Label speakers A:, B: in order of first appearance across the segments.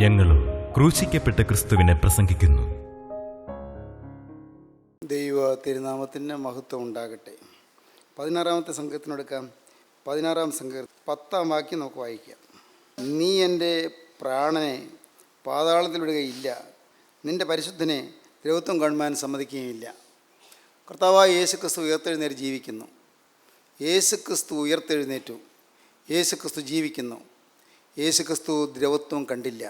A: ഞങ്ങളും ക്രൂശിക്കപ്പെട്ട ക്രിസ്തുവിനെ പ്രസംഗിക്കുന്നു.
B: ദൈവ തിരുനാമത്തിന് മഹത്വം ഉണ്ടാകട്ടെ. 16-ാമത്തെ സംഘത്തിനെടുക്കാം. 16-ാം സംഘം 10-ാം വാക്യം നമുക്ക് വായിക്കാം. നീ എൻ്റെ പ്രാണനെ പാതാളത്തിൽ വിടുകയില്ല, നിൻ്റെ പരിശുദ്ധനെ ദ്രവത്വം കാണുവാൻ സമ്മതിക്കുകയില്ല. കർത്താവായ യേശുക്രിസ്തു ഉയർത്തെഴുന്നേറ്റ് ജീവിക്കുന്നു. യേശുക്രിസ്തു ഉയർത്തെഴുന്നേറ്റു. യേശുക്രിസ്തു ജീവിക്കുന്നു. യേശുക്രിസ്തു ദ്രവത്വം കണ്ടില്ല.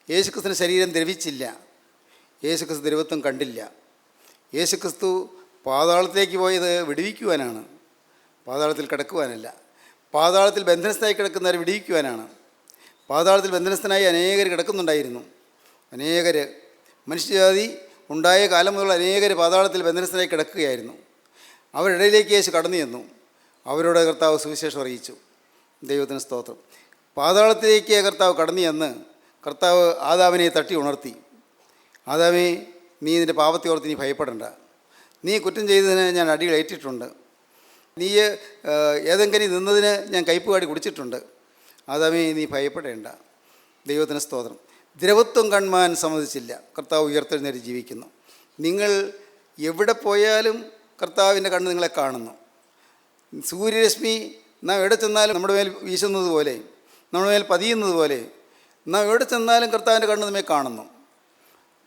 B: യേശുക്രിസ്തുവിൻ്റെ ശരീരം ദ്രവിച്ചില്ല. യേശുക്രിസ്തു ദ്രവത്വം കണ്ടില്ല. യേശുക്രിസ്തു പാതാളത്തിലേക്ക് പോയത് വിടുവിക്കുവാനാണ്, പാതാളത്തിൽ കിടക്കുവാനല്ല. പാതാളത്തിൽ ബന്ധനസ്ഥനായി കിടക്കുന്നവരെ വിടുവിക്കുവാനാണ്. പാതാളത്തിൽ ബന്ധനസ്ഥനായി അനേകർ കിടക്കുന്നുണ്ടായിരുന്നു. അനേകർ, മനുഷ്യജാതി ഉണ്ടായ കാലം മുതൽ അനേകർ പാതാളത്തിൽ ബന്ധനസ്ഥനായി കിടക്കുകയായിരുന്നു. അവരുടെ ഇടയിലേക്ക് യേശു കടന്നു ചെന്നു. അവരോട് കർത്താവ് സുവിശേഷം അറിയിച്ചു. ദൈവത്തിന് സ്തോത്രം. പാതാളത്തിലേക്ക് കർത്താവ് കടന്നു ചെന്ന് കർത്താവ് ആദാമിനെ തട്ടി ഉണർത്തി. ആദാമേ, നീ നിൻ്റെ പാപത്തെ ഓർത്ത് നീ ഭയപ്പെടേണ്ട. നീ കുറ്റം ചെയ്തതിന് ഞാൻ അടികളേറ്റിട്ടുണ്ട്. നീ ഏതെങ്കിലും നിന്നതിന് ഞാൻ കയ്പുകാടി കുടിച്ചിട്ടുണ്ട്. ആദാമേ, നീ ഭയപ്പെടേണ്ട. ദൈവത്തിന് സ്തോത്രം. ദ്രവത്വം കാണുവാൻ സമ്മതിച്ചില്ല. കർത്താവ് ഉയർത്തെഴുന്നേറ്റ് ജീവിക്കുന്നു. നിങ്ങൾ എവിടെ പോയാലും കർത്താവിൻ്റെ കണ്ണ് നിങ്ങളെ കാണുന്നു. സൂര്യരശ്മി നാം എവിടെ ചെന്നാലും നമ്മുടെ മേൽ വീശുന്നത് പോലെ, നമ്മുടെ മേൽ പതിയുന്നത് പോലെ, നാം എവിടെ ചെന്നാലും കർത്താവിൻ്റെ കണ്ണ് നമ്മെ കാണുന്നു.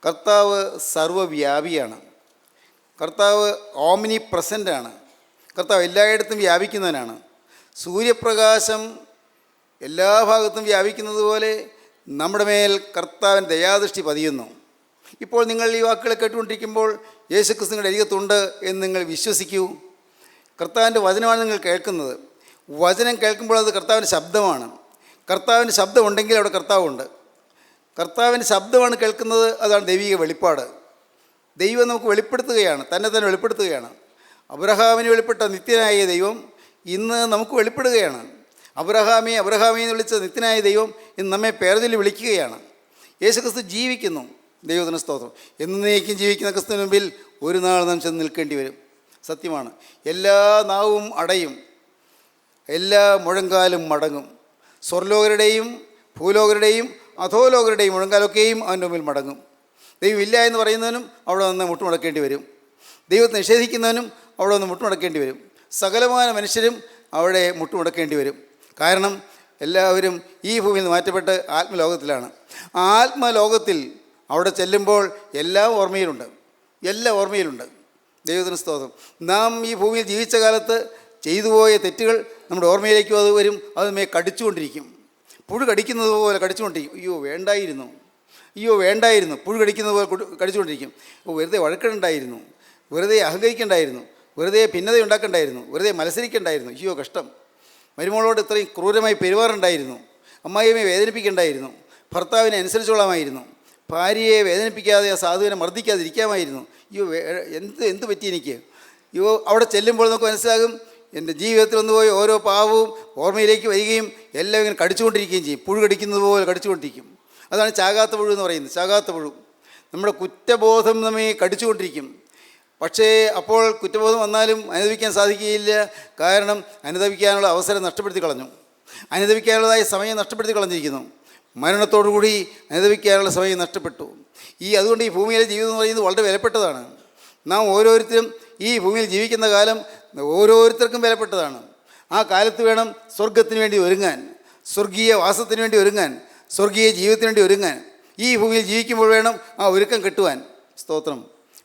B: കർത്താവ് സർവ്വവ്യാപിയാണ്. കർത്താവ് ഓമിനി പ്രസൻ്റാണ്. കർത്താവ് എല്ലായിടത്തും വ്യാപിക്കുന്നവനാണ്. സൂര്യപ്രകാശം എല്ലാ ഭാഗത്തും വ്യാപിക്കുന്നത് പോലെ നമ്മുടെ മേൽ കർത്താവിൻ്റെ ദയാദൃഷ്ടി പതിയുന്നു. ഇപ്പോൾ നിങ്ങൾ ഈ വാക്കുകളെ കേട്ടുകൊണ്ടിരിക്കുമ്പോൾ യേശുക്രിസ്തു നിങ്ങളുടെ അരികത്തുണ്ട് എന്ന് നിങ്ങൾ വിശ്വസിക്കൂ. കർത്താവിൻ്റെ വചനമാണ് നിങ്ങൾ കേൾക്കുന്നത്. വചനം കേൾക്കുമ്പോൾ അത് കർത്താവിൻ്റെ ശബ്ദമാണ്. കർത്താവിൻ്റെ ശബ്ദമുണ്ടെങ്കിൽ അവിടെ കർത്താവുണ്ട്. കർത്താവിൻ്റെ ശബ്ദമാണ് കേൾക്കുന്നത്. അതാണ് ദൈവിക വെളിപ്പാട്. ദൈവം നമുക്ക് വെളിപ്പെടുത്തുകയാണ്, തന്നെ വെളിപ്പെടുത്തുകയാണ്. അബ്രഹാമിന് വെളിപ്പെട്ട നിത്യനായ ദൈവം ഇന്ന് നമുക്ക് വെളിപ്പെടുകയാണ്. അബ്രഹാമേ അബ്രഹാമേ എന്ന് വിളിച്ച നിത്യനായ ദൈവം ഇന്ന് നമ്മെ പേർചൊല്ലി വിളിക്കുകയാണ്. യേശുക്രിസ്തു ജീവിക്കുന്നു. ദൈവത്തിന് സ്തോത്രം. എന്നേക്കും ജീവിക്കുന്ന ക്രിസ്തുവിന് മുമ്പിൽ ഒരു നാൾ നാം ചെന്ന് നിൽക്കേണ്ടി വരും. സത്യമാണ്. എല്ലാ നാവും അടയും, എല്ലാ മുഴങ്കാലും മടങ്ങും. സ്വർലോകരുടെയും ഭൂലോകരുടെയും അധോലോകരുടെയും മുഴങ്കാലൊക്കെയും അവൻ്റെ മുമ്പിൽ മടങ്ങും. ദൈവം ഇല്ല എന്ന് പറയുന്നവനും അവിടെ നിന്ന് മുട്ടുമടക്കേണ്ടി വരും. ദൈവത്തെ നിഷേധിക്കുന്നവനും അവിടെ നിന്ന് മുട്ടുമടക്കേണ്ടി വരും. സകലമായ മനുഷ്യരും അവിടെ മുട്ടുമടക്കേണ്ടി വരും. കാരണം എല്ലാവരും ഈ ഭൂമിയിൽ നിന്ന് മാറ്റപ്പെട്ട് ആത്മലോകത്തിലാണ്. ആ ആത്മലോകത്തിൽ അവിടെ ചെല്ലുമ്പോൾ എല്ലാം ഓർമ്മയിലുണ്ട്, എല്ലാം ഓർമ്മയിലുണ്ട്. ദൈവത്തിന് സ്തോത്രം. നാം ഈ ഭൂമിയിൽ ജീവിച്ച കാലത്ത് ചെയ്തു പോയ തെറ്റുകൾ നമ്മുടെ ഓർമ്മയിലേക്കും അത് വരും. അത് നമ്മെ കടിച്ചുകൊണ്ടിരിക്കും. പുഴു കടിക്കുന്നത് പോലെ കടിച്ചുകൊണ്ടിരിക്കും. അയ്യോ വേണ്ടായിരുന്നു, അയ്യോ വേണ്ടായിരുന്നു. പുഴു കടിക്കുന്നത് പോലെ കടിച്ചുകൊണ്ടിരിക്കും. വെറുതെ വഴക്കിടണ്ടായിരുന്നു, വെറുതെ അഹങ്കരിക്കണ്ടായിരുന്നു, വെറുതെ ഭിന്നത ഉണ്ടാക്കണ്ടായിരുന്നു, വെറുതെ മത്സരിക്കണ്ടായിരുന്നു. അയ്യോ കഷ്ടം. മരുമകളോട് ഇത്രയും ക്രൂരമായി പെരുമാറുണ്ടായിരുന്നു. അമ്മായിയമ്മയെ വേദനിപ്പിക്കണ്ടായിരുന്നു. ഭർത്താവിനെ അനുസരിച്ചോളാമായിരുന്നു. ഭാര്യയെ വേദനിപ്പിക്കാതെ ആ സാധുവിനെ മർദ്ദിക്കാതിരിക്കാമായിരുന്നു. അയ്യോ എന്ത് പറ്റി എനിക്ക്? അയ്യോ അവിടെ ചെല്ലുമ്പോൾ നമുക്ക് മനസ്സിലാകും, എൻ്റെ ജീവിതത്തിൽ വന്നുപോയി ഓരോ പാവവും ഓർമ്മയിലേക്ക് വരികയും എല്ലാം ഇങ്ങനെ കടിച്ചുകൊണ്ടിരിക്കുകയും ചെയ്യും. പുഴു കടിക്കുന്നത് പോലെ കടിച്ചുകൊണ്ടിരിക്കും. അതാണ് ചാകാത്ത പുഴു എന്ന് പറയുന്നത്. ചാകാത്ത പുഴു നമ്മുടെ കുറ്റബോധം നമ്മെ കടിച്ചുകൊണ്ടിരിക്കും. പക്ഷേ അപ്പോൾ കുറ്റബോധം വന്നാലും അനുഭവിക്കാൻ സാധിക്കുകയില്ല. കാരണം അനുഭവിക്കാനുള്ള അവസരം നഷ്ടപ്പെടുത്തി കളഞ്ഞു. അനുഭവിക്കാനുള്ളതായ സമയം നഷ്ടപ്പെടുത്തി കളഞ്ഞിരിക്കുന്നു. മരണത്തോടുകൂടി അനുഭവിക്കാനുള്ള സമയം നഷ്ടപ്പെട്ടു. അതുകൊണ്ട് ഈ ഭൂമിയിലെ ജീവിതം എന്ന് പറയുന്നത് വളരെ വിലപ്പെട്ടതാണ്. നാം ഓരോരുത്തരും ഈ ഭൂമിയിൽ ജീവിക്കുന്ന കാലം ഓരോരുത്തർക്കും വിലപ്പെട്ടതാണ്. ആ കാലത്ത് വേണം സ്വർഗത്തിന് വേണ്ടി ഒരുങ്ങാൻ, സ്വർഗീയ വാസത്തിന് വേണ്ടി ഒരുങ്ങാൻ, സ്വർഗീയ ജീവിതത്തിന് വേണ്ടി ഒരുങ്ങാൻ. ഈ ഭൂമിയിൽ ജീവിക്കുമ്പോൾ വേണം ആ ഒരുക്കം കിട്ടുവാൻ. സ്തോത്രം.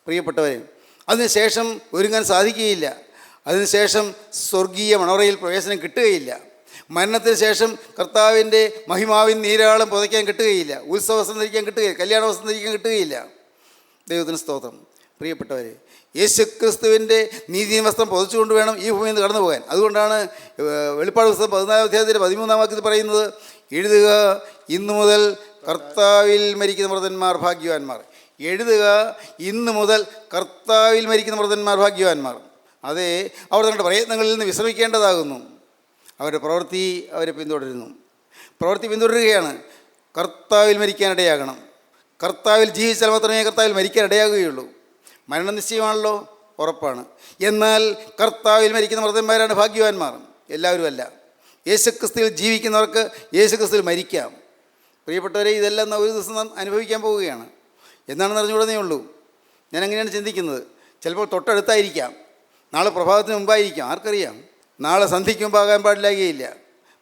B: പ്രിയപ്പെട്ടവരെ, അതിനുശേഷം ഒരുങ്ങാൻ സാധിക്കുകയില്ല. അതിനുശേഷം സ്വർഗീയ മണവറയിൽ പ്രവേശനം കിട്ടുകയില്ല. മരണത്തിന് ശേഷം കർത്താവിൻ്റെ മഹിമാവിൻ നീരാളം പുതയ്ക്കാൻ കിട്ടുകയില്ല. ഉത്സവവസ്ത്രം ധരിക്കാൻ കിട്ടുകയില്ല. കല്യാണ വസ്ത്രം ധരിക്കാൻ കിട്ടുകയില്ല. ദൈവത്തിന് സ്തോത്രം. പ്രിയപ്പെട്ടവരെ, യേശുക്രിസ്തുവിൻ്റെ നീതിയും വസ്ത്രം പുതച്ചുകൊണ്ട് വേണം ഈ ഭൂമിയിൽ നിന്ന് കടന്നു പോകാൻ. അതുകൊണ്ടാണ് വെളിപ്പാട് പുസ്തകം 14-ാം അധ്യായത്തിൻ്റെ 13-ാം വാക്യത്തിൽ പറയുന്നത്, എഴുതുക, ഇന്നു മുതൽ കർത്താവിൽ മരിക്കുന്ന മൃതന്മാർ ഭാഗ്യവാന്മാർ. എഴുതുക, ഇന്നു മുതൽ കർത്താവിൽ മരിക്കുന്ന മൃതന്മാർ ഭാഗ്യവാന്മാർ. അതെ, അവർ തങ്ങളുടെ പ്രയത്നങ്ങളിൽ നിന്ന് വിശ്രമിക്കേണ്ടതാകുന്നു. അവരുടെ പ്രവൃത്തി അവരെ പിന്തുടരുന്നു. പ്രവൃത്തി പിന്തുടരുകയാണ്. കർത്താവിൽ മരിക്കാനിടയാകണം. കർത്താവിൽ ജീവിച്ചാൽ മാത്രമേ കർത്താവിൽ മരിക്കാനിടയാകുകയുള്ളൂ. മരണം നിശ്ചയമാണല്ലോ, ഉറപ്പാണ്. എന്നാൽ കർത്താവിൽ മരിക്കുന്ന മൃതന്മാരാണ് ഭാഗ്യവാന്മാർ. എല്ലാവരും അല്ല. യേശുക്രിസ്തുവിൽ ജീവിക്കുന്നവർക്ക് യേശുക്രിസ്തുവിൽ മരിക്കാം. പ്രിയപ്പെട്ടവരെ, ഇതെല്ലാം ഒരു ദിവസം നാം അനുഭവിക്കാൻ പോവുകയാണ്. എന്നാണെന്ന് അറിഞ്ഞുകൂടന്നേ ഉള്ളൂ. ഞാൻ അങ്ങനെയാണ് ചിന്തിക്കുന്നത്. ചിലപ്പോൾ തൊട്ടടുത്തായിരിക്കാം, നാളെ പ്രഭാതത്തിന് മുമ്പായിരിക്കാം, ആർക്കറിയാം. നാളെ സന്ധ്യയ്ക്ക് മുമ്പാകാൻ പാടില്ലാകുകയില്ല.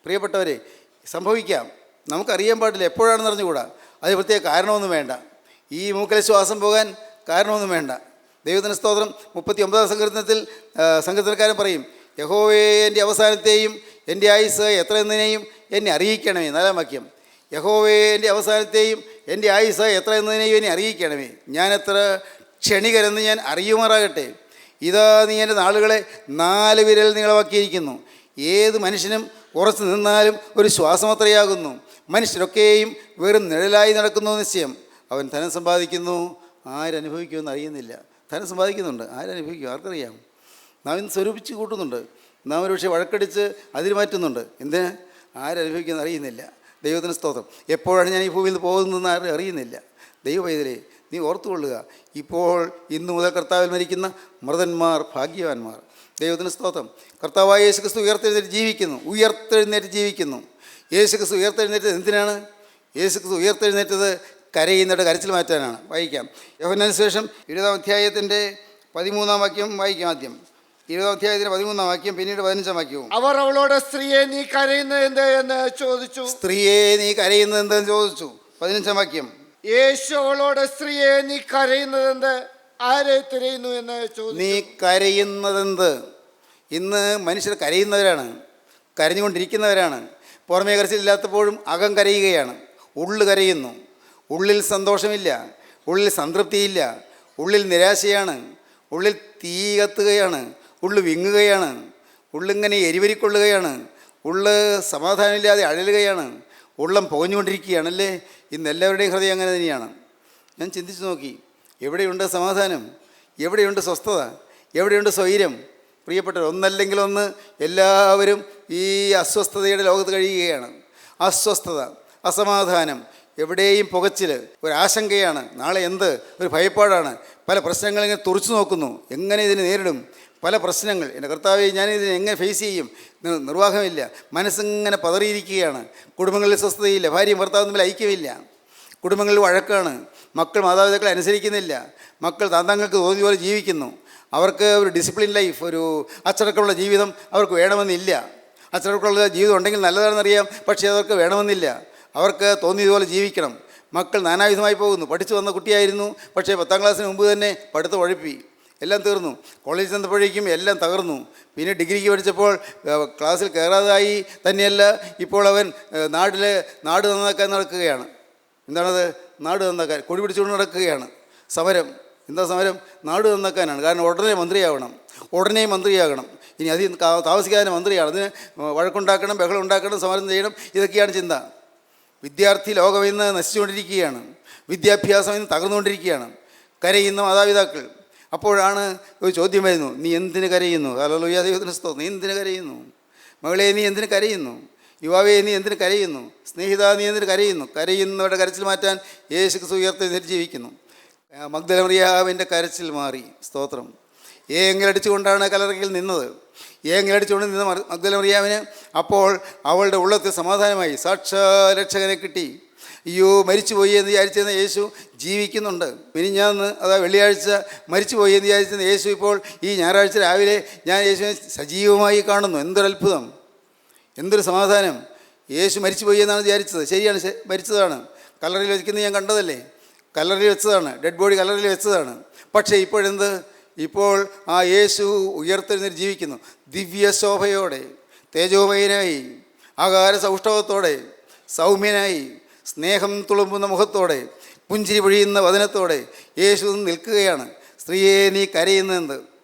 B: പ്രിയപ്പെട്ടവരെ, സംഭവിക്കാം, നമുക്കറിയാൻ പാടില്ല, എപ്പോഴാണെന്ന് അറിഞ്ഞുകൂടാ. അത് പ്രത്യേക കാരണമൊന്നും വേണ്ട. ഈ മൂക്കിലെ ശ്വാസം പോകാൻ കാരണമൊന്നും വേണ്ട. ദൈവത്തിന് സ്തോത്രം. 39 സങ്കീർത്തനക്കാരൻ പറയും, യഹോവേ എൻ്റെ അവസാനത്തെയും എൻ്റെ ആയുസ് എത്ര എന്നതിനെയും എന്നെ അറിയിക്കണമേ. 4-ാം വാക്യം, യഹോവേ എൻ്റെ അവസാനത്തെയും എൻ്റെ ആയുസ് എത്ര എന്നതിനെയും എന്നെ അറിയിക്കണമേ. ഞാൻ എത്ര ക്ഷണികരെന്ന് ഞാൻ അറിയുമാറാകട്ടെ. ഇതാ നീ എൻ്റെ നാളുകളെ 4 വിരൽ നീളമാക്കിയിരിക്കുന്നു. ഏത് മനുഷ്യനും ഉറച്ചു നിന്നാലും ഒരു ശ്വാസമത്രയാകുന്നു. മനുഷ്യരൊക്കെയും വെറും നിഴലായി നടക്കുന്നു നിശ്ചയം. അവൻ ധനം സമ്പാദിക്കുന്നു, ആരനുഭവിക്കുമെന്ന് അറിയുന്നില്ല. ധനം സമ്പാദിക്കുന്നുണ്ട്, ആരനുഭവിക്കും, ആർക്കറിയാം. നാം ഇന്ന് സ്വരൂപിച്ച് കൂട്ടുന്നുണ്ട്, നാം ഒരു പക്ഷേ വഴക്കടിച്ച് അതിന് മാറ്റുന്നുണ്ട്. എന്തിന്? ആരനുഭവിക്കുമെന്ന് അറിയുന്നില്ല. ദൈവത്തിന് സ്തോത്രം. എപ്പോഴാണ് ഞാൻ ഈ ഭൂമിയിൽ നിന്ന് പോകുന്നതെന്ന് ആരും അറിയുന്നില്ല. ദൈവവൈതലേ, നീ ഓർത്തുകൊള്ളുക, ഇപ്പോൾ ഇന്നു മുതൽ കർത്താവിൽ മരിക്കുന്ന മൃതന്മാർ ഭാഗ്യവാന്മാർ. ദൈവത്തിന് സ്തോത്രം. കർത്താവായ യേശുക്രിസ്തു ഉയർത്തെഴുന്നേറ്റ് ജീവിക്കുന്നു. യേശുക്രിസ്തു ഉയർത്തെഴുന്നേറ്റത് എന്തിനാണ്? യേശുക്രിസ്തു ഉയർത്തെഴുന്നേറ്റത് കരയുന്നവരുടെ കരച്ചിൽ മാറ്റാനാണ്. വായിക്കാം. യോഹന്നാന് സുവിശേഷം 20-ാം അധ്യായത്തിൻ്റെ 13-ാം വാക്യം വായിക്കാം. ആദ്യം 20-ാം അധ്യായത്തിൻ്റെ 13-ാം വാക്യം, പിന്നീട് 15-ാം വാക്യവും.
C: അവർ അവളോട്, സ്ത്രീയെ നീ കരയുന്നത് എന്ത് എന്ന് ചോദിച്ചു.
B: സ്ത്രീയെ നീ കരയുന്നത് എന്തെന്ന് ചോദിച്ചു. 15-ാം വാക്യം,
C: യേശു അവളോട്, സ്ത്രീയെ നീ കരയുന്നത് എന്ത്, ആരെ തിരയുന്നു എന്ന് ചോദിച്ചു.
B: നീ കരയുന്നതെന്ത്? ഇന്ന് മനുഷ്യർ കരയുന്നവരാണ്, കരഞ്ഞുകൊണ്ടിരിക്കുന്നവരാണ്. പുറമേ കരച്ചിലില്ലാത്തപ്പോഴും അകം കരയുകയാണ്, ഉള്ളു കരയുന്നു. ഉള്ളിൽ സന്തോഷമില്ല, ഉള്ളിൽ സംതൃപ്തിയില്ല, ഉള്ളിൽ നിരാശയാണ്, ഉള്ളിൽ തീ കത്തുകയാണ്, ഉള്ളു വിങ്ങുകയാണ്, ഉള്ളിങ്ങനെ എരിവരിക്കൊള്ളുകയാണ്, ഉള്ളു സമാധാനമില്ലാതെ അഴലുകയാണ്, ഉള്ളം പുകഞ്ഞുകൊണ്ടിരിക്കുകയാണല്ലേ. ഇന്ന് എല്ലാവരുടെയും ഹൃദയം അങ്ങനെ തന്നെയാണ്. ഞാൻ ചിന്തിച്ചു നോക്കി, എവിടെയുണ്ട് സമാധാനം, എവിടെയുണ്ട് സ്വസ്ഥത, എവിടെയുണ്ട് സ്വൈര്യം? പ്രിയപ്പെട്ടവർ, ഒന്നല്ലെങ്കിൽ ഒന്ന് എല്ലാവരും ഈ അസ്വസ്ഥതയുടെ ലോകത്ത് കഴിയുകയാണ്. അസ്വസ്ഥത, അസമാധാനം, എവിടെയും പുകച്ചിൽ, ഒരാശങ്കയാണ്. നാളെ എന്ത്? ഒരു ഭയപ്പാടാണ്. പല പ്രശ്നങ്ങളിങ്ങനെ തുറച്ചു നോക്കുന്നു, എങ്ങനെ ഇതിനെ നേരിടും? പല പ്രശ്നങ്ങൾ. എൻ്റെ കർത്താവേ, ഞാനിതിനെ എങ്ങനെ ഫേസ് ചെയ്യും? നിർവാഹമില്ല. മനസ്സിങ്ങനെ പതറിയിരിക്കുകയാണ്. കുടുംബങ്ങളിൽ സ്വസ്ഥതയില്ല, ഭാര്യയും ഭർത്താവും തമ്മിൽ ഐക്യമില്ല, കുടുംബങ്ങളിൽ വഴക്കാണ്, മക്കൾ മാതാപിതാക്കളെ അനുസരിക്കുന്നില്ല, മക്കൾ താന്തങ്ങൾക്ക് തോന്നിയ പോലെ ജീവിക്കുന്നു. അവർക്ക് ഒരു ഡിസിപ്ലിൻ ലൈഫ്, ഒരു അച്ചടക്കമുള്ള ജീവിതം അവർക്ക് വേണമെന്നില്ല. അച്ചടക്കമുള്ള ജീവിതം ഉണ്ടെങ്കിൽ നല്ലതാണെന്നറിയാം, പക്ഷേ അവർക്ക് വേണമെന്നില്ല. അവർക്ക് തോന്നിയതുപോലെ ജീവിക്കണം. മക്കൾ നാനാവിധമായി പോകുന്നു. പഠിച്ചു വന്ന കുട്ടിയായിരുന്നു, പക്ഷേ 10-ാം ക്ലാസ്സിന് മുമ്പ് തന്നെ പഠിത്തം ഉഴപ്പി, എല്ലാം തീർന്നു. കോളേജിൽ ചെന്നപ്പോഴേക്കും എല്ലാം തകർന്നു. പിന്നെ ഡിഗ്രിക്ക് പഠിച്ചപ്പോൾ ക്ലാസ്സിൽ കയറാതായി. തന്നെയല്ല, ഇപ്പോൾ അവൻ നാട് നന്നാക്കാൻ നടക്കുകയാണ്. എന്താണത്? നാട് നന്നാക്കാൻ കൊടി പിടിച്ചുകൊണ്ട് നടക്കുകയാണ്. സമരം. എന്താ സമരം? നാട് നന്നാക്കാനാണ്. കാരണം ഉടനെ മന്ത്രിയാകണം. ഇനി അധികം താമസിക്കാതെ മന്ത്രിയാണ്. അതിന് വഴക്കുണ്ടാക്കണം, ബഹളം ഉണ്ടാക്കണം, സമരം ചെയ്യണം. ഇതൊക്കെയാണ് ചിന്ത. വിദ്യാർത്ഥി ലോകം ഇന്ന് നശിച്ചുകൊണ്ടിരിക്കുകയാണ്. വിദ്യാഭ്യാസം ഇന്ന് തകർന്നുകൊണ്ടിരിക്കുകയാണ്. കരയുന്ന മാതാപിതാക്കൾ. അപ്പോഴാണ് ഒരു ചോദ്യം വരുന്നു, നീ എന്തിന് കരയുന്നു? ഹല്ലേലൂയ, ദൈവത്തിന് സ്തോത്രം. നീ എന്തിന് കരയുന്നു? മകളെ, നീ എന്തിന് കരയുന്നു? യുവാവേ, നീ എന്തിന് കരയുന്നു? സ്നേഹിത, നീ എന്തിന് കരയുന്നു? കരയുന്നവരുടെ കരച്ചിൽ മാറ്റാൻ യേശുക്രിസ്തു ഉയർത്തെഴുന്നേറ്റ് ജീവിക്കുന്നു. മഗ്ദല മറിയാമിൻ്റെ കരച്ചിൽ മാറി. സ്തോത്രം. ഏങ്ങലടിച്ചുകൊണ്ടാണ് കല്ലറയിൽ നിന്നത്. ഏങ്ങലടിച്ചുകൊണ്ട് നിന്ന മഗ്ദല മറിയാമിന് അപ്പോൾ അവളുടെ ഉള്ളത്തിൽ സമാധാനമായി. സാക്ഷാൽ രക്ഷകനെ കിട്ടി. അയ്യോ, മരിച്ചുപോയി എന്ന് വിചാരിച്ചിരുന്ന യേശു ജീവിക്കുന്നുണ്ട്. മിനിഞ്ഞാന്ന്, വെള്ളിയാഴ്ച മരിച്ചുപോയി എന്ന് വിചാരിച്ചിരുന്ന യേശു ഇപ്പോൾ ഈ ഞായറാഴ്ച രാവിലെ ഞാൻ യേശുവിനെ സജീവമായി കാണുന്നു. എന്തൊരത്ഭുതം, എന്തൊരു സമാധാനം. യേശു മരിച്ചുപോയി എന്നാണ് വിചാരിച്ചത്. ശരിയാണ്, മരിച്ചതാണ്. കല്ലറയിൽ വെക്കുന്നത് ഞാൻ കണ്ടതല്ലേ. കല്ലറയിൽ വെച്ചതാണ്, ഡെഡ് ബോഡി കല്ലറയിൽ വെച്ചതാണ്. പക്ഷേ ഇപ്പോഴെന്ത്? ഇപ്പോൾ ആ യേശു ഉയർത്തെഴുന്നേറ്റ് ജീവിക്കുന്നു. ദിവ്യശോഭയോടെ, തേജോമയനായി, ആകാര സൗഷ്ഠവത്തോടെ, സൗമ്യനായി, സ്നേഹം തുളുമ്പുന്ന മുഖത്തോടെ, പുഞ്ചിരി പൊഴിയുന്ന വദനത്തോടെ യേശു നിൽക്കുകയാണ്. സ്ത്രീയെ, നീ കരയുന്നത്?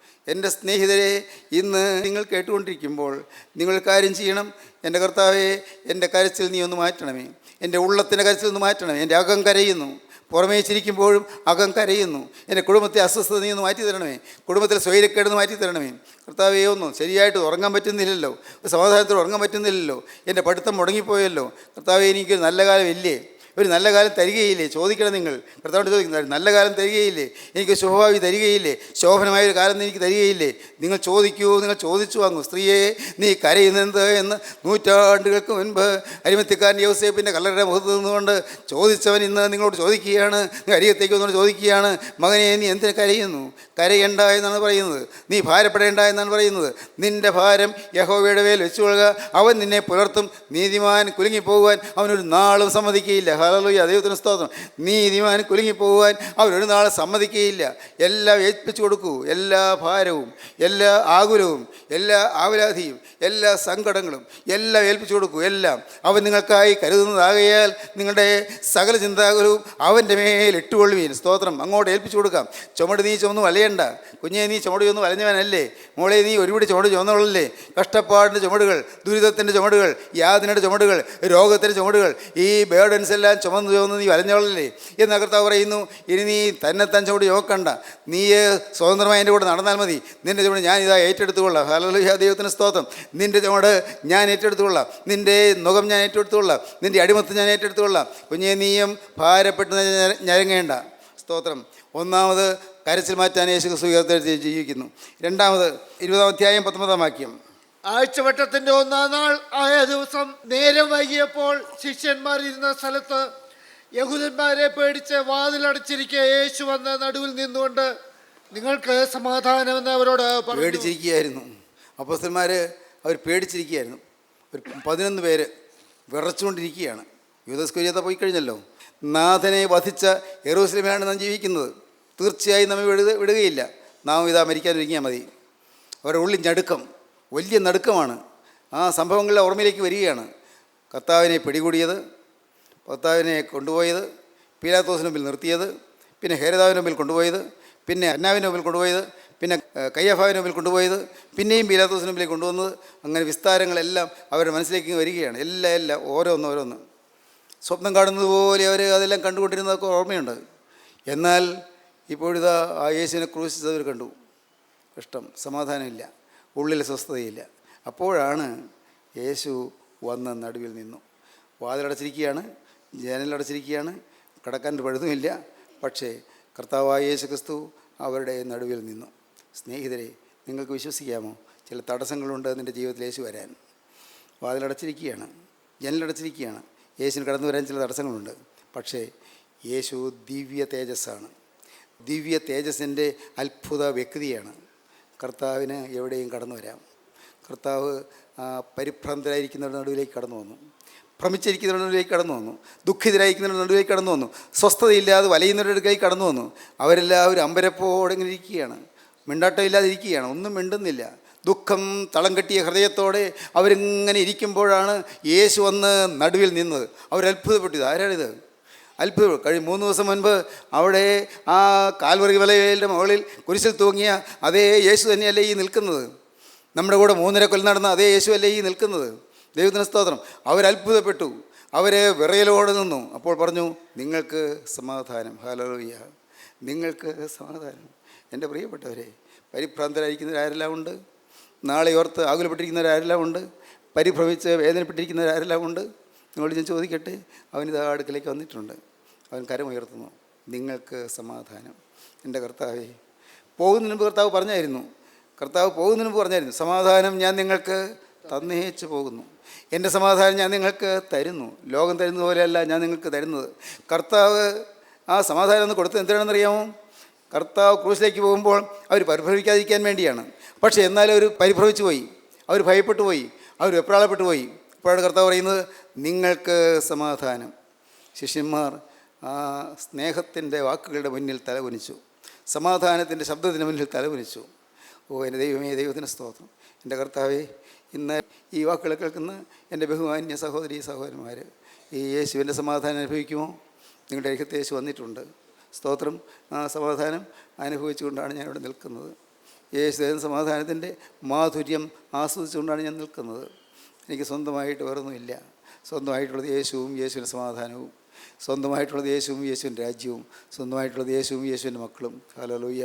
B: എൻ്റെ സ്നേഹിതരെ, ഇന്ന് നിങ്ങൾ കേട്ടുകൊണ്ടിരിക്കുമ്പോൾ നിങ്ങൾ കാര്യം ചെയ്യണം. എൻ്റെ കർത്താവേ, എൻ്റെ കരച്ചിൽ നീ ഒന്ന് മാറ്റണമേ. എൻ്റെ ഉള്ളത്തിൻ്റെ കരച്ചിൽ ഒന്ന് മാറ്റണമേ. എൻ്റെ അകം കരയുന്നു, പുറമേ ചിരിക്കുമ്പോഴും അകം കരയുന്നു. എൻ്റെ കുടുംബത്തെ അസ്വസ്ഥത നീ ഒന്ന് മാറ്റി തരണമേ. കുടുംബത്തിലെ സ്വൈരക്കേടൊന്ന് മാറ്റി തരണമേ. കർത്താവേ, ഒന്നും ശരിയായിട്ട് ഉറങ്ങാൻ പറ്റുന്നില്ലല്ലോ, സമാധാനത്തിൽ ഉറങ്ങാൻ പറ്റുന്നില്ലല്ലോ. എൻ്റെ പഠിത്തം മുടങ്ങിപ്പോയല്ലോ. കർത്താവേ, എനിക്ക് നല്ല കാലം ഇല്ലേ? ഒരു നല്ല കാലം തരികയില്ലേ? ചോദിക്കണം നിങ്ങൾ. കർത്താവിനോട് ചോദിക്കുന്നത്, നല്ല കാലം തരികയില്ലേ? എനിക്ക് ശുഭഭാവി തരികയില്ലേ? ശോഭനമായൊരു കാലം എനിക്ക് തരികയില്ലേ? നിങ്ങൾ ചോദിക്കൂ, നിങ്ങൾ ചോദിച്ചു വാങ്ങൂ. സ്ത്രീയെ, നീ കരയുന്നത് എന്ന് നൂറ്റാണ്ടുകൾക്ക് മുൻപ് അരിമത്യക്കാരൻ യോസേപ്പിൻ്റെ കല്ലറയുടെ മുഖത്ത് നിന്നുകൊണ്ട് ചോദിച്ചവൻ ഇന്ന് നിങ്ങളോട് ചോദിക്കുകയാണ്, അരികത്തേക്ക് വന്നുകൊണ്ട് ചോദിക്കുകയാണ്, മകനെ നീ എന്തിനു കരയുന്നു? കരയണ്ട എന്നാണ് പറയുന്നത്. നീ ഭാരപ്പെടേണ്ട എന്നാണ് പറയുന്നത്. നിൻ്റെ ഭാരം യഹോവയുടെ മേൽ വെച്ചുകൊള്ളുക, അവൻ നിന്നെ പുലർത്തും. നീതിമാൻ കുലുങ്ങിപ്പോകുവാൻ അവനൊരു നാളും സമ്മതിക്കുകയില്ല. ഹല്ലേലൂയ, ദൈവത്തിന് സ്തോത്രം. നീതിമാൻ കുലുങ്ങിപ്പോകുവാൻ അവനൊരു നാളും സമ്മതിക്കുകയില്ല. എല്ലാം ഏൽപ്പിച്ചു കൊടുക്കൂ. എല്ലാ ഭാരവും, എല്ലാ ആകുലവും, എല്ലാ ആവലാതിയും, എല്ലാ സങ്കടങ്ങളും എല്ലാം ഏൽപ്പിച്ചു കൊടുക്കൂ. എല്ലാം അവൻ നിങ്ങൾക്കായി കരുതുന്നതാകയാൽ നിങ്ങളുടെ സകല ചിന്താകുലവും അവൻ്റെ മേൽ ഇട്ടുകൊള്ളുവീൻ. സ്തോത്രം. അങ്ങോട്ട് ഏൽപ്പിച്ചു കൊടുക്കാം. ചുമട് നീ ചുമന്ന് വലയണ്ട. കുഞ്ഞെ, നീ ചുമട് ചുമന്ന് വലഞ്ഞവനല്ലേ? മോളെ, നീ ഒരുപിടി ചുമട് ചുമന്നവളല്ലേ? കഷ്ടപ്പാടിൻ്റെ ചുമടുകൾ, ദുരിതത്തിൻ്റെ ചുമടുകൾ, യാതനയുടെ ചുമടുകൾ, രോഗത്തിൻ്റെ ചുമടുകൾ, ഈ ബേർഡൻസ് എല്ലാം ചുമന്ന് നീ വലഞ്ഞവളല്ലേ എന്ന് കർത്താവ് പറയുന്നു. ഇനി നീ തന്നെത്താൻ ചുമട് ചുമക്കണ്ട. നീ സ്വതന്ത്രമായി എൻ്റെ കൂടെ നടന്നാൽ മതി. നിൻ്റെ ചുമട് ഞാൻ ഇതാ ഏറ്റെടുത്തുകൊള്ളാം. ഹല്ലേലൂയ, ദൈവത്തിന് സ്തോത്രം. നിൻ്റെ ചുമട് ഞാൻ ഏറ്റെടുത്തുകൊള്ളാം. നിൻ്റെ നുകം ഞാൻ ഏറ്റെടുത്തുകൊള്ളാം. നിൻ്റെ അടിമത്ത് ഞാൻ ഏറ്റെടുത്തുകൊള്ളാം. കുഞ്ഞെ, നീയും ഭാരപ്പെട്ട് ഞരങ്ങേണ്ട. സ്തോത്രം. ഒന്നാമത്, കരച്ചിൽ മാറ്റാൻ യേശു ക്രിസ്തു ഉയർത്തെഴുന്നേറ്റ് ജീവിക്കുന്നു. രണ്ടാമത്, 20-ാം അധ്യായം 19-ാം വാക്യം.
C: ആഴ്ചവട്ടത്തിന്റെ 1-ാം നാൾ ആയ ദിവസം നേരം വൈകിയപ്പോൾ ശിഷ്യന്മാർ ഇരുന്ന സ്ഥലത്ത് യഹൂദന്മാരെ പേടിച്ച് വാതിലടച്ചിരിക്കെ യേശു വന്ന് നടുവിൽ നിന്നുകൊണ്ട്, നിങ്ങൾക്ക് സമാധാനമെന്ന് അവരോട്
B: പേടിച്ചിരിക്കുകയായിരുന്നു. അപ്പോസ്തലന്മാർ അവർ പേടിച്ചിരിക്കുകയായിരുന്നു. ഒരു 11 പേര് വിറച്ചുകൊണ്ടിരിക്കുകയാണ്. യൂദാസ്കറിയോത്ത പോയി കഴിഞ്ഞല്ലോ. നാഥനെ വധിച്ച യെരൂശലേമിലാണ് നാം ജീവിക്കുന്നത്. തീർച്ചയായും നമ്മെ വിടുകയില്ല. നാം ഇതാ മരിക്കാനിരിക്കാൻ മതി. അവരുടെ ഉള്ളിൽ ഞടുക്കം, വലിയ നടുക്കമാണ്. ആ സംഭവങ്ങളുടെ ഓർമ്മയിലേക്ക് വരികയാണ്. കർത്താവിനെ പിടികൂടിയത്, കർത്താവിനെ കൊണ്ടുപോയത്, പീലാത്തോസിന് മുമ്പിൽ നിർത്തിയത്, പിന്നെ ഹേരോദാവിന് മുമ്പിൽ കൊണ്ടുപോയത്, പിന്നെ അന്നാവിൻ്റെ മുമ്പിൽ കൊണ്ടുപോയത്, പിന്നെ കയ്യഫാവിന് മുമ്പിൽ കൊണ്ടുപോയത്, പിന്നെയും പീലാത്തോസിന് മുമ്പിൽ കൊണ്ടുവന്നത്. അങ്ങനെ വിസ്താരങ്ങളെല്ലാം അവരുടെ മനസ്സിലേക്ക് വരികയാണ്. എല്ലാം ഓരോന്ന് സ്വപ്നം കാണുന്നത് പോലെ അവർ അതെല്ലാം കണ്ടുകൊണ്ടിരുന്നതൊക്കെ ഓർമ്മയുണ്ട്. എന്നാൽ ഇപ്പോഴിതാ ആ യേശുവിനെ ക്രൂശിച്ചവർ കണ്ടു. കഷ്ടം, സമാധാനമില്ല, ഉള്ളിൽ സ്വസ്ഥതയില്ല. അപ്പോഴാണ് യേശു വന്ന് നടുവിൽ നിന്നു. വാതിലടച്ചിരിക്കുകയാണ്, ജനലടച്ചിരിക്കുകയാണ്, കടക്കാൻ പഴുതുമില്ല. പക്ഷേ കർത്താവായ യേശു ക്രിസ്തു അവരുടെ നടുവിൽ നിന്നു. സ്നേഹിതരെ, നിങ്ങൾക്ക് വിശ്വസിക്കാമോ? ചില തടസ്സങ്ങളുണ്ട് നിൻ്റെ ജീവിതത്തിൽ യേശു വരാൻ. വാതിലടച്ചിരിക്കുകയാണ്, ജനലടച്ചിരിക്കുകയാണ്. യേശുവിന് കടന്നു വരാൻ ചില തടസ്സങ്ങളുണ്ട്. പക്ഷേ യേശു ദിവ്യ തേജസ്സാണ്. ദിവ്യ തേജസ്സിൻ്റെ അത്ഭുത വ്യക്തിയാണ്. കർത്താവിന് എവിടെയും കടന്നു വരാം. കർത്താവ് പരിഭ്രാന്തരായിരിക്കുന്നവരുടെ നടുവിലേക്ക് കടന്നു വന്നു. ഭ്രമിച്ചിരിക്കുന്നവരുടെ നടുവിലേക്ക് കടന്നു വന്നു. ദുഃഖിതരായിരിക്കുന്നവരുടെ നടുവിലേക്ക് കടന്നു വന്നു. സ്വസ്ഥതയില്ലാതെ വലയുന്നവരുടെ അടുക്കലേക്ക് കടന്നു വന്നു. അവരെല്ലാവരും അമ്പരപ്പോടെ ഇങ്ങനെ ഇരിക്കുകയാണ്. മിണ്ടാട്ടമില്ലാതിരിക്കുകയാണ്. ഒന്നും മിണ്ടുന്നില്ല. ദുഃഖം തളം കെട്ടിയ ഹൃദയത്തോടെ അവരിങ്ങനെ ഇരിക്കുമ്പോഴാണ് യേശു വന്ന് നടുവിൽ നിന്നത്. അവരത്ഭുതപ്പെട്ടു. ആരാണിത്? അത്ഭുതം. 3 ദിവസം മുൻപ് അവിടെ ആ കാൽവറി മലയുടെ മുകളിൽ കുരിശിൽ തൂങ്ങിയ അതേ യേശു തന്നെയല്ലേ ഈ നിൽക്കുന്നത്? നമ്മുടെ കൂടെ 3.5 കൊല്ലം നടന്ന അതേ യേശു അല്ലേ ഈ നിൽക്കുന്നത്? ദൈവത്തിന് സ്തോത്രം. അവരത്ഭുതപ്പെട്ടു. അവർ വിറയലോടെ നിന്നു. അപ്പോൾ പറഞ്ഞു, നിങ്ങൾക്ക് സമാധാനം. ഹല്ലേലൂയ, നിങ്ങൾക്ക് സമാധാനം. എൻ്റെ പ്രിയപ്പെട്ടവരെ, പരിഭ്രാന്തരായിരിക്കുന്നവരാരെല്ലാം ഉണ്ട്? നാളെ ഓർത്ത് ആകുലപ്പെട്ടിരിക്കുന്നവരാരെല്ലാം ഉണ്ട്? പരിഭ്രമിച്ച് വേദനപ്പെട്ടിരിക്കുന്നവരാരെല്ലാം ഉണ്ട്? നിങ്ങളോട് ഞാൻ ചോദിക്കട്ടെ. അവനിത് അടുക്കലേക്ക് വന്നിട്ടുണ്ട്. അവൻ കരമുയർത്തുന്നു. നിങ്ങൾക്ക് സമാധാനം. എൻ്റെ കർത്താവേ, പോകുന്നതിന് മുമ്പ് കർത്താവ് പറഞ്ഞായിരുന്നു, സമാധാനം ഞാൻ നിങ്ങൾക്ക് തന്നേച്ച് പോകുന്നു. എൻ്റെ സമാധാനം ഞാൻ നിങ്ങൾക്ക് തരുന്നു. ലോകം തരുന്നത് പോലെയല്ല ഞാൻ നിങ്ങൾക്ക് തരുന്നത്. കർത്താവ് ആ സമാധാനം ഒന്ന് കൊടുത്തത് എന്തിനാണെന്നറിയാമോ? കർത്താവ് ക്രൂശിലേക്ക് പോകുമ്പോൾ അവർ പരിഭ്രമിക്കാതിരിക്കാൻ വേണ്ടിയാണ്. പക്ഷേ എന്നാലും അവർ പരിഭ്രമിച്ചു പോയി, അവർ ഭയപ്പെട്ടു പോയി, അവർ വെപ്രാളപ്പെട്ടു പോയി. ഇപ്പോഴാണ് കർത്താവ് പറയുന്നത്, നിങ്ങൾക്ക് സമാധാനം. ശിഷ്യന്മാർ ആ സ്നേഹത്തിൻ്റെ വാക്കുകളുടെ മുന്നിൽ തലകുനിച്ചു. സമാധാനത്തിൻ്റെ ശബ്ദത്തിന് മുന്നിൽ തലകുനിച്ചു. ഓ എൻ്റെ ദൈവമേ, ദൈവത്തിന് സ്തോത്രം. എൻ്റെ കർത്താവേ, ഇന്ന് ഈ വാക്കുകൾ കേൾക്കുന്ന എൻ്റെ ബഹുമാന്യ സഹോദരീ സഹോദരന്മാർ, ഈ യേശുവിൻ്റെ സമാധാനം അനുഭവിക്കുമോ? നിങ്ങളുടെ അരികത്ത് യേശു വന്നിട്ടുണ്ട്. സ്തോത്രം. ആ സമാധാനം അനുഭവിച്ചുകൊണ്ടാണ് ഞാനിവിടെ നിൽക്കുന്നത്. യേശുവിൻ്റെ സമാധാനത്തിൻ്റെ മാധുര്യം ആസ്വദിച്ചുകൊണ്ടാണ് ഞാൻ നിൽക്കുന്നത്. എനിക്ക് സ്വന്തമായിട്ട് വേറൊന്നുമില്ല. സ്വന്തമായിട്ടുള്ളത് യേശുവും യേശുവിൻ്റെ സമാധാനവും, സ്വന്തമായിട്ടുള്ളത് യേശുവും യേശുവിൻ്റെ രാജ്യവും, സ്വന്തമായിട്ടുള്ളത് യേശുവും യേശുവിൻ്റെ മക്കളും. ഹല്ലേലൂയ,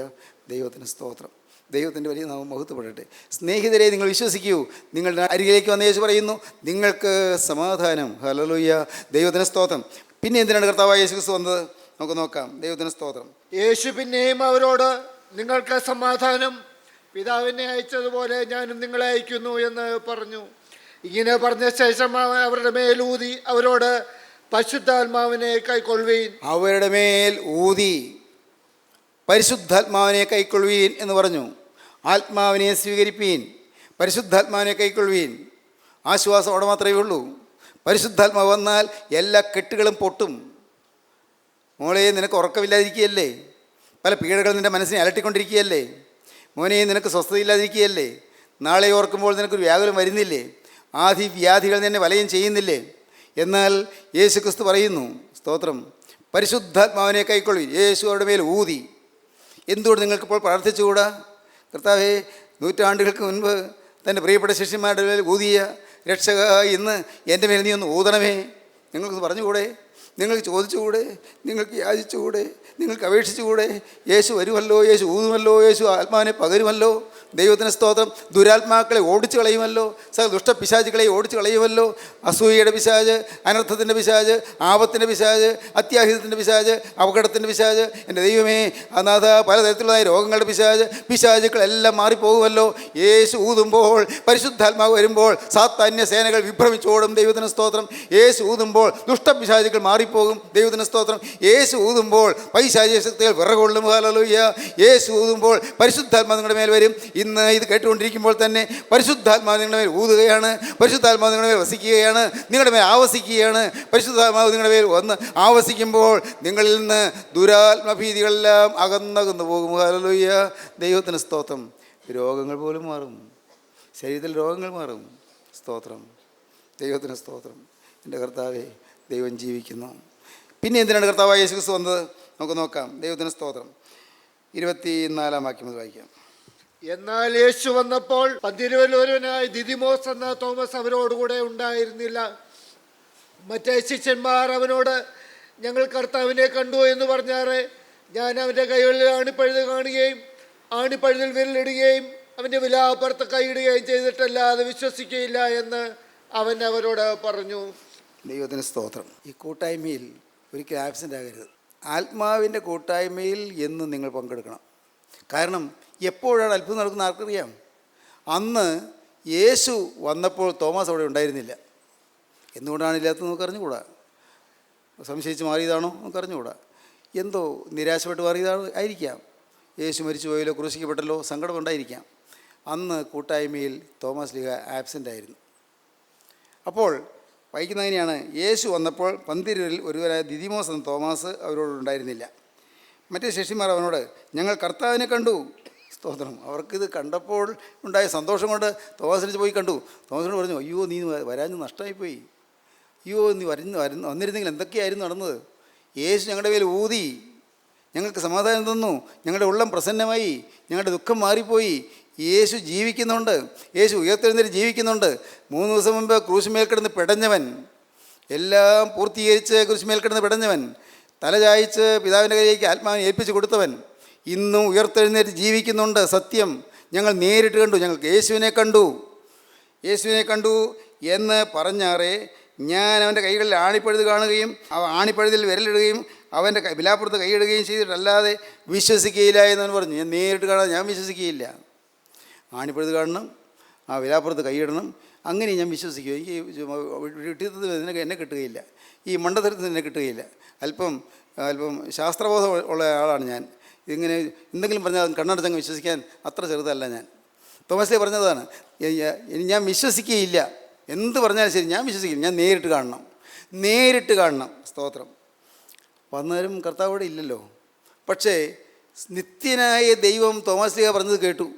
B: ദൈവത്തിന് സ്തോത്രം. ദൈവത്തിൻ്റെ വലിയ നാമം മഹത്വപ്പെടട്ടെ. സ്നേഹിതരെ, നിങ്ങൾ വിശ്വസിക്കൂ. നിങ്ങളുടെ അരികിലേക്ക് വന്ന യേശു പറയുന്നു, നിങ്ങൾക്ക് സമാധാനം. ഹല്ലേലൂയ, ദൈവത്തിന് സ്തോത്രം. പിന്നെ എന്തിനാണ് കർത്താവായ യേശു ക്രിസ്തു വന്നത്? നമുക്ക് നോക്കാം. ദൈവത്തിന് സ്തോത്രം.
C: യേശു പിന്നെയും അവരോട്, നിങ്ങൾക്ക് സമാധാനം, പിതാവിനെ അയച്ചതുപോലെ ഞാനും നിങ്ങളെ അയക്കുന്നു എന്ന് പറഞ്ഞു. ഇങ്ങനെ പറഞ്ഞ ശേഷം അവൻ അവരുടെ മേൽ ഊതി അവരോട്, പരിശുദ്ധാത്മാവിനെ കൈക്കൊള്ളുവീൻ.
B: അവരുടെ മേൽ ഊതി പരിശുദ്ധാത്മാവിനെ കൈക്കൊള്ളുവീൻ എന്ന് പറഞ്ഞു. ആത്മാവിനെ സ്വീകരിപ്പീൻ, പരിശുദ്ധാത്മാവിനെ കൈക്കൊള്ളുവീൻ. ആശ്വാസം അവിടെ മാത്രമേ ഉള്ളൂ. പരിശുദ്ധാത്മാവ് വന്നാൽ എല്ലാ കെട്ടുകളും പൊട്ടും. മോളെ, നിനക്ക് ഉറക്കമില്ലാതിരിക്കുകയല്ലേ? പല പീഡകൾ നിൻ്റെ മനസ്സിനെ അലട്ടിക്കൊണ്ടിരിക്കുകയല്ലേ? മോനെ, നിനക്ക് സ്വസ്ഥതയില്ലാതിരിക്കുകയല്ലേ? നാളെ ഓർക്കുമ്പോൾ നിനക്കൊരു വ്യാകുലം വരുന്നില്ലേ? ആദി വ്യാധികൾ നിന്നെ വലയം ചെയ്യുന്നില്ലേ? എന്നാൽ യേശു ക്രിസ്തു പറയുന്നു, സ്തോത്രം, പരിശുദ്ധാത്മാവിനെ കൈക്കൊള്ളു. യേശു അവരുടെ മേൽ ഊതി. എന്തുകൊണ്ട് നിങ്ങൾക്കിപ്പോൾ പ്രാർത്ഥിച്ചുകൂടാ? കർത്താവേ, നൂറ്റാണ്ടുകൾക്ക് മുൻപ് തൻ്റെ പ്രിയപ്പെട്ട ശിഷ്യന്മാരുടെ മേൽ ഊതിയ രക്ഷക, ഇന്ന് എൻ്റെ മേൽ നീ ഒന്ന് ഊതണമേ. നിങ്ങൾക്ക് പറഞ്ഞുകൂടെ? നിങ്ങൾക്ക് ചോദിച്ചുകൂടെ? നിങ്ങൾക്ക് യാചിച്ചുകൂടെ? നിങ്ങൾക്ക് അപേക്ഷിച്ചുകൂടെ? യേശു വരുമല്ലോ, യേശു ഊതുമല്ലോ, യേശു ആത്മാവിനെ പകരുമല്ലോ. ദൈവത്തിന് സ്തോത്രം. ദുരാത്മാക്കളെ ഓടിച്ചു കളയുമല്ലോ, സകല ദുഷ്ടപിശാചുകളെ ഓടിച്ചു കളയുമല്ലോ. അസൂയയുടെ പിശാച്, അനർത്ഥത്തിൻ്റെ പിശാച്, ആപത്തിൻ്റെ പിശാച്, അത്യാഹിതത്തിൻ്റെ പിശാച്, അപകടത്തിൻ്റെ പിശാച്, എൻ്റെ ദൈവമേ അനാഥ പലതരത്തിലുള്ളതായ രോഗങ്ങളുടെ പിശാചുക്കളെല്ലാം മാറിപ്പോകുമല്ലോ. യേശു ഊതുമ്പോൾ, പരിശുദ്ധാത്മാവ് വരുമ്പോൾ സാത്താന്യ സേനകൾ വിഭ്രമിച്ചോടും. ദൈവത്തിന് സ്തോത്രം. യേശു ഊതുമ്പോൾ ദുഷ്ടപിശാചുക്കൾ മാറിപ്പോകും. ദൈവത്തിന് സ്തോത്രം. യേശു ഊതുമ്പോൾ പൈശാചിക ശക്തികൾ വിറകൊള്ളും. ഹല്ലേലൂയ. യേശു ഊതുമ്പോൾ പരിശുദ്ധാത്മാവ് നിങ്ങളുടെ മേൽ വരും. ഇന്ന് ഇത് കേട്ടുകൊണ്ടിരിക്കുമ്പോൾ തന്നെ പരിശുദ്ധാത്മാവ് നിങ്ങളുടെ മേൽ ഊതുകയാണ്. പരിശുദ്ധാത്മാവ് നിങ്ങളുടെ മേൽ വസിക്കുകയാണ്, നിങ്ങളുടെ മേൽ ആവസിക്കുകയാണ്. പരിശുദ്ധാത്മാവ് നിങ്ങളുടെ മേൽ വന്ന് ആവസിക്കുമ്പോൾ നിങ്ങളിൽ നിന്ന് ദുരാത്മഭീതികളെല്ലാം അകന്നകന്നു പോകും. ഹല്ലേലൂയ. ദൈവത്തിന് സ്തോത്രം. രോഗങ്ങൾ പോലും മാറും, ശരീരത്തിൽ രോഗങ്ങൾ മാറും. സ്തോത്രം. ദൈവത്തിന് സ്തോത്രം. എൻ്റെ കർത്താവേ, ദൈവം ജീവിക്കുന്നു. പിന്നെ എന്തിനാണ് കർത്താവായ യേശു ക്രിസ്തു വന്നത്? നമുക്ക് നോക്കാം. ദൈവത്തിന് സ്തോത്രം. 24 വാക്യം മുതൽ വായിക്കാം.
C: എന്നാൽ യേശു വന്നപ്പോൾ 12 ഒരുവനായ ദിദിമോസ് എന്ന തോമസ് അവരോടുകൂടെ ഉണ്ടായിരുന്നില്ല. മറ്റേ ശിഷ്യന്മാർ അവനോട്, ഞങ്ങൾ കർത്താവിനെ കണ്ടു എന്ന് പറഞ്ഞാറ്. ഞാൻ അവൻ്റെ കൈകളിൽ ആണിപ്പഴുത് കാണുകയും ആണിപ്പഴുതിൽ വിരലിടുകയും അവൻ്റെ വിലാപ്പുറത്ത് കൈയിടുകയും ചെയ്തിട്ടല്ലാതെ വിശ്വസിക്കുകയില്ല എന്ന് അവൻ അവരോട് പറഞ്ഞു.
B: ദൈവത്തിന് സ്തോത്രം. ഈ കൂട്ടായ്മയിൽ ഒരിക്കലും ആബ്സെൻ്റ് ആകരുത്. ആത്മാവിൻ്റെ കൂട്ടായ്മയിൽ എന്നും നിങ്ങൾ പങ്കെടുക്കണം. കാരണം എപ്പോഴാണ് അത്ഭുതം നടക്കുന്നത് ആർക്കറിയാം? അന്ന് യേശു വന്നപ്പോൾ തോമസ് അവിടെ ഉണ്ടായിരുന്നില്ല. എന്തുകൊണ്ടാണ് ഇല്ലാത്തത് നമുക്ക് അറിഞ്ഞുകൂടാ. സംശയിച്ച് മാറിയതാണോ നമുക്ക് അറിഞ്ഞുകൂടാ. എന്തോ നിരാശപ്പെട്ട് മാറിയതാണോ ആയിരിക്കാം. യേശു മരിച്ചു പോയല്ലോ, ക്രൂശിക്കപ്പെട്ടല്ലോ, സങ്കടമുണ്ടായിരിക്കാം. അന്ന് കൂട്ടായ്മയിൽ തോമസ് ലീഗ ആബ്സെൻ്റ് ആയിരുന്നു. അപ്പോൾ വായിക്കുന്നതിനെയാണ്, യേശു വന്നപ്പോൾ 12 ഒരുവരായ ദിദിമോസ് എന്ന തോമസ് അവരോടുണ്ടായിരുന്നില്ല. മറ്റേ ശിഷ്യന്മാർ അവനോട്, ഞങ്ങൾ കർത്താവിനെ കണ്ടു. സ്തോത്രം. അവർക്കിത് കണ്ടപ്പോൾ ഉണ്ടായ സന്തോഷം കൊണ്ട് തോമസിനെ പോയി കണ്ടു. തോമസിനോട് പറഞ്ഞു, അയ്യോ നീ വരാഞ്ഞ് നഷ്ടമായിപ്പോയി. അയ്യോ നീ വന്നിരുന്നെങ്കിൽ എന്തൊക്കെയായിരുന്നു നടന്നത്? യേശു ഞങ്ങളുടെ മേൽ ഊതി, ഞങ്ങൾക്ക് സമാധാനം തന്നു, ഞങ്ങളുടെ ഉള്ളം പ്രസന്നമായി, ഞങ്ങളുടെ ദുഃഖം മാറിപ്പോയി. യേശു ജീവിക്കുന്നുണ്ട്, യേശു ഉയർത്തെഴുന്നേറ്റ് ജീവിക്കുന്നുണ്ട്. 3 ദിവസം മുമ്പ് ക്രൂശുമേൽ കിടന്ന് പിടഞ്ഞവൻ, എല്ലാം പൂർത്തീകരിച്ച് ക്രൂശുമേൽ കിടന്ന് പിടഞ്ഞവൻ, തല ചായ്ച്ച് പിതാവിൻ്റെ കയ്യിലേക്ക് ആത്മാവിനെ ഏൽപ്പിച്ച് കൊടുത്തവൻ ഇന്നും ഉയർത്തെഴുന്നേറ്റ് ജീവിക്കുന്നുണ്ട്. സത്യം, ഞങ്ങൾ നേരിട്ട് കണ്ടു, ഞങ്ങൾക്ക് യേശുവിനെ കണ്ടു എന്ന് പറഞ്ഞാറേ, ഞാൻ അവൻ്റെ കൈകളിൽ ആണിപ്പഴുത് കാണുകയും ആണിപ്പഴുതിൽ വിരലിടുകയും അവൻ്റെ വിലാപ്പുറത്ത് കൈയിടുകയും ചെയ്തിട്ടല്ലാതെ വിശ്വസിക്കുകയില്ല എന്നവൻ പറഞ്ഞു. ഞാൻ നേരിട്ട് കാണാതെ ഞാൻ വിശ്വസിക്കുകയില്ല. ആണിപ്പഴുത് കാണണം, ആ വിലാപ്പുറത്ത് കൈയിടണം, അങ്ങനെ ഞാൻ വിശ്വസിക്കും. എനിക്ക് വിട്ടിത്തത്തിൽ എന്നെ കിട്ടുകയില്ല, ഈ മണ്ടത്തരത്തിൽ എന്നെ കിട്ടുകയില്ല. അല്പം ശാസ്ത്രബോധം ഉള്ള ആളാണ് ഞാൻ. ഇങ്ങനെ എന്തെങ്കിലും പറഞ്ഞാൽ കണ്ണടച്ചങ്ങ് വിശ്വസിക്കാൻ അത്ര ചെറുതല്ല ഞാൻ. തോമസ് ലീഗ പറഞ്ഞതാണ്, ഞാൻ വിശ്വസിക്കുകയില്ല, എന്ത് പറഞ്ഞാലും ശരി ഞാൻ വിശ്വസിക്കില്ല, ഞാൻ നേരിട്ട് കാണണം. സ്തോത്രം. വന്നാലും കർത്താവോടെ ഇല്ലല്ലോ. പക്ഷേ നിത്യനായ ദൈവം തോമസ് ലീഗ പറഞ്ഞത് കേട്ടു.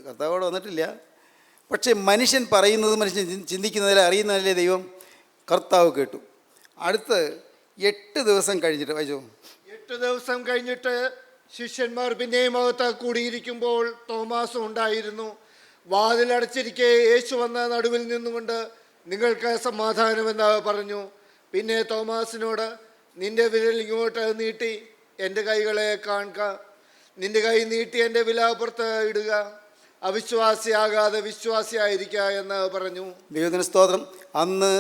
B: കർത്താവോടെ വന്നിട്ടില്ല. പക്ഷേ മനുഷ്യൻ പറയുന്നത്, മനുഷ്യൻ ചിന്തിക്കുന്നതിലെ അറിയുന്നതിലെ ദൈവം കർത്താവ് കേട്ടു. അടുത്ത് 8 ദിവസം കഴിഞ്ഞിട്ട് വായിച്ചോ.
C: 8 ദിവസം കഴിഞ്ഞിട്ട് ശിഷ്യന്മാർ പിന്നെയും അകത്ത് കൂടിയിരിക്കുമ്പോൾ തോമാസും ഉണ്ടായിരുന്നു. വാതിലടച്ചിരിക്കെ യേശു വന്ന നടുവിൽ നിന്നുകൊണ്ട്, നിങ്ങൾക്ക് സമാധാനമെന്ന് പറഞ്ഞു. പിന്നെ തോമാസിനോട്, നിന്റെ വിരൽ ഇങ്ങോട്ട് നീട്ടി എൻ്റെ കൈകളെ കാണുക, നിന്റെ കൈ നീട്ടി എൻ്റെ വിലാപ്പുറത്ത് ഇടുക, അവിശ്വാസിയാകാതെ വിശ്വാസിയായിരിക്കുക എന്ന് പറഞ്ഞു.
B: ദൈവത്തിന് സ്തോത്രം. അന്ന്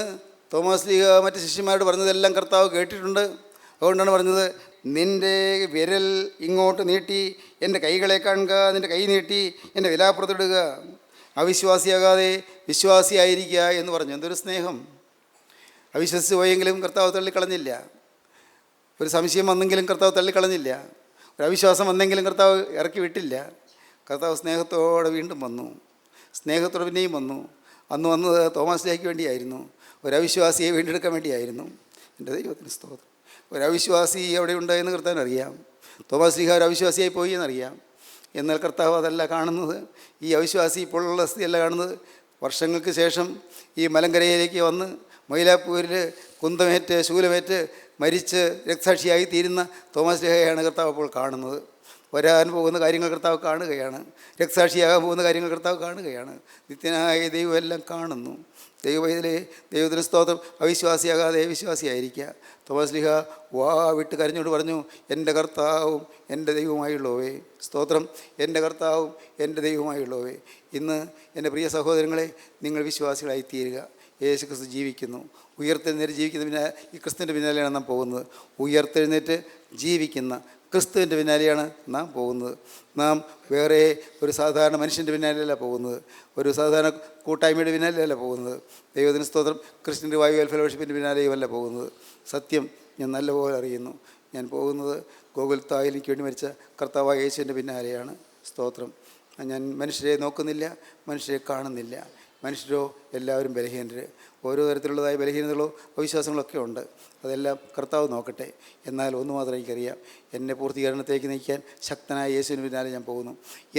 B: തോമസ് ലീഗ മറ്റ് ശിഷ്യന്മാരോട് പറഞ്ഞതെല്ലാം കർത്താവ് കേട്ടിട്ടുണ്ട്. അതുകൊണ്ടാണ് പറഞ്ഞത്, നിൻ്റെ വിരൽ ഇങ്ങോട്ട് നീട്ടി എൻ്റെ കൈകളെ കാണുക, നിൻ്റെ കൈ നീട്ടി എൻ്റെ വിലാപ്പുറത്തിടുക, അവിശ്വാസിയാകാതെ വിശ്വാസിയായിരിക്കുക എന്ന് പറഞ്ഞു. എന്തൊരു സ്നേഹം! അവിശ്വസിച്ച് പോയെങ്കിലും കർത്താവ് തള്ളിക്കളഞ്ഞില്ല. ഒരു സംശയം വന്നെങ്കിലും കർത്താവ് തള്ളിക്കളഞ്ഞില്ല. ഒരു അവിശ്വാസം വന്നെങ്കിലും കർത്താവ് ഇറക്കി വിട്ടില്ല. കർത്താവ് സ്നേഹത്തോടെ വീണ്ടും വന്നു, സ്നേഹത്തോടെ പിന്നെയും വന്നു. അന്ന് വന്നത് തോമസ് ലീഗയ്ക്ക് വേണ്ടിയായിരുന്നു, ഒരു അവിശ്വാസിയെ വീണ്ടെടുക്കാൻ വേണ്ടിയായിരുന്നു. എൻ്റെ ദൈവത്തിന് സ്തോത്രം. ഒരു അവിശ്വാസി അവിടെ ഉണ്ടായെന്ന് കർത്താവിന് അറിയാം. തോമസ് ലീഗ ഒരു അവിശ്വാസിയായി പോയി എന്നറിയാം. എന്നാൽ കർത്താവ് അതല്ല കാണുന്നത്. ഈ അവിശ്വാസി ഇപ്പോഴുള്ള സ്ഥിതിയല്ല കാണുന്നത്. വർഷങ്ങൾക്ക് ശേഷം ഈ മലങ്കരയിലേക്ക് വന്ന് മൈലാപ്പൂരിൽ കുന്തമേറ്റ് ശൂലമേറ്റ് മരിച്ച് രക്തസാക്ഷിയായി തീരുന്ന തോമസ് ലീഗയാണ് കർത്താവ് അപ്പോൾ കാണുന്നത്. വരാൻ പോകുന്ന കാര്യങ്ങൾ കർത്താവ് കാണുകയാണ്. രക്തസാക്ഷിയാകാൻ പോകുന്ന കാര്യങ്ങൾ കർത്താവ് കാണുകയാണ്. നിത്യനായ ദൈവം എല്ലാം കാണുന്നു. ദൈവത്തിലെ ദൈവത്തിന് സ്തോത്രം. അവിശ്വാസിയാകാതെ വിശ്വാസിയായിരിക്കുക. തോമസ് ലീഗ വാ വിട്ട് കരഞ്ഞോട് പറഞ്ഞു, എൻ്റെ കർത്താവും എൻ്റെ ദൈവവുമായുള്ളവേ. സ്തോത്രം. എൻ്റെ കർത്താവും എൻ്റെ ദൈവവുമായുള്ളവേ. ഇന്ന് എൻ്റെ പ്രിയ സഹോദരങ്ങളെ, നിങ്ങൾ വിശ്വാസികളായി തീരുക. യേശു ക്രിസ്തു ജീവിക്കുന്നു. ഉയർത്തെഴുന്നേറ്റ് ജീവിക്കുന്ന പിന്നാലെ ഈ ക്രിസ്തുവിൻ്റെ പിന്നാലെയാണ് നാം പോകുന്നത്. ഉയർത്തെഴുന്നേറ്റ് ജീവിക്കുന്ന ക്രിസ്തുവിൻ്റെ പിന്നാലെയാണ് നാം പോകുന്നത്. നാം വേറെ ഒരു സാധാരണ മനുഷ്യൻ്റെ പിന്നാലെയല്ല പോകുന്നത്, ഒരു സാധാരണ കൂട്ടായ്മയുടെ പിന്നാലെയല്ല പോകുന്നത്. ദൈവത്തിന് സ്തോത്രം. ക്രിസ്ത്യൻ റിവൈവൽ ഫെലോഷിപ്പിൻ്റെ പിന്നാലെയുമല്ല പോകുന്നത്. സത്യം ഞാൻ നല്ലപോലെ അറിയുന്നു. ഞാൻ പോകുന്നത് ഗോകുൽത്തായിൽ എനിക്ക് വേണ്ടി മരിച്ച കർത്താവായ യേശുവിൻ്റെ പിന്നാലെയാണ്. സ്തോത്രം. ഞാൻ മനുഷ്യരെ നോക്കുന്നില്ല, മനുഷ്യരെ കാണുന്നില്ല. മനുഷ്യരോ എല്ലാവരും ബലഹീനർ. ഓരോ തരത്തിലുള്ളതായ ബലഹീനതകളോ അവിശ്വാസങ്ങളൊക്കെ ഉണ്ട്. അതെല്ലാം കർത്താവ് നോക്കട്ടെ. എന്നാൽ ഒന്ന് മാത്രം എനിക്കറിയാം, എന്നെ പൂർത്തീകരണത്തിലേക്ക് നയിക്കാൻ ശക്തനായ യേശുവിന് പിന്നാലെ ഞാൻ പോകുന്നു.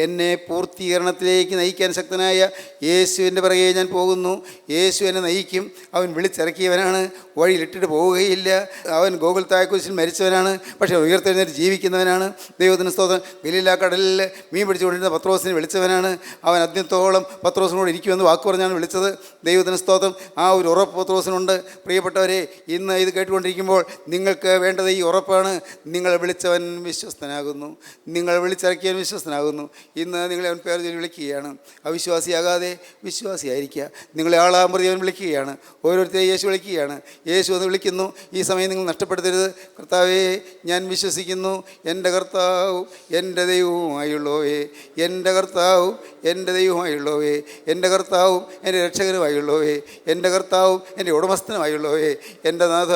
B: എന്നെ പൂർത്തീകരണത്തിലേക്ക് നയിക്കാൻ ശക്തനായ യേശുവിൻ്റെ പിറകെ ഞാൻ പോകുന്നു. യേശു എന്നെ നയിക്കും. അവൻ വിളിച്ചിറക്കിയവനാണ്, വഴിയിലിട്ടിട്ട് പോവുകയില്ല. അവൻ ഗോകുൽത്തായ കുരിശിൽ മരിച്ചവനാണ്, പക്ഷേ ഉയർത്തെഴുന്നേറ്റ് ജീവിക്കുന്നവനാണ്. ദൈവത്തിന് സ്തോത്രം. ഗലീല കടലിൽ മീൻ പിടിച്ചുകൊണ്ടിരുന്ന പത്രോസിനെ വിളിച്ചവനാണ്. അവൻ അദ്യത്തോളം പത്രോസിനോട് ഇരിക്കുമെന്ന് വാക്ക് പറഞ്ഞാണ് വിളിച്ചത്. ദൈവത്തിന് സ്തോത്രം. ആ ഒരു ഉറപ്പ് പത്രോസിനുണ്ട്. പ്രിയപ്പെട്ടവരെ, ഇന്ന് ഇത് കേട്ടുകൊണ്ടിരിക്കുമ്പോൾ നിങ്ങൾക്ക് വേണ്ടത് ഈ ഉറപ്പാണ്. നിങ്ങൾ വിളിച്ചവൻ വിശ്വസ്തനാകുന്നു, നിങ്ങൾ വിളിച്ചിറക്കിയവൻ വിശ്വസ്തനാകുന്നു. ഇന്ന് നിങ്ങളെ അവൻ പേർ ചൊല്ലി വിളിക്കുകയാണ്. അവിശ്വാസിയാകാതെ വിശ്വാസിയായിരിക്കുക. നിങ്ങളെ ആളാമ്പ്രതി അവൻ വിളിക്കുകയാണ്. ഓരോരുത്തരെയും യേശു വിളിക്കുകയാണ്. യേശു എന്ന് വിളിക്കുന്നു. ഈ സമയം നിങ്ങൾ നഷ്ടപ്പെടുത്തരുത്. കർത്താവേ, ഞാൻ വിശ്വസിക്കുന്നു. എൻ്റെ കർത്താവും എൻ്റെ ദൈവവുമായുള്ളവേ, എൻ്റെ കർത്താവും എൻ്റെ ദൈവവുമായുള്ളവേ, എൻ്റെ കർത്താവും എൻ്റെ രക്ഷകനുമായുള്ളവേ, എൻ്റെ കർത്താവും എൻ്റെ ഉടമസ്ഥനുമായുള്ളവേ, എൻ്റെ നാഥ,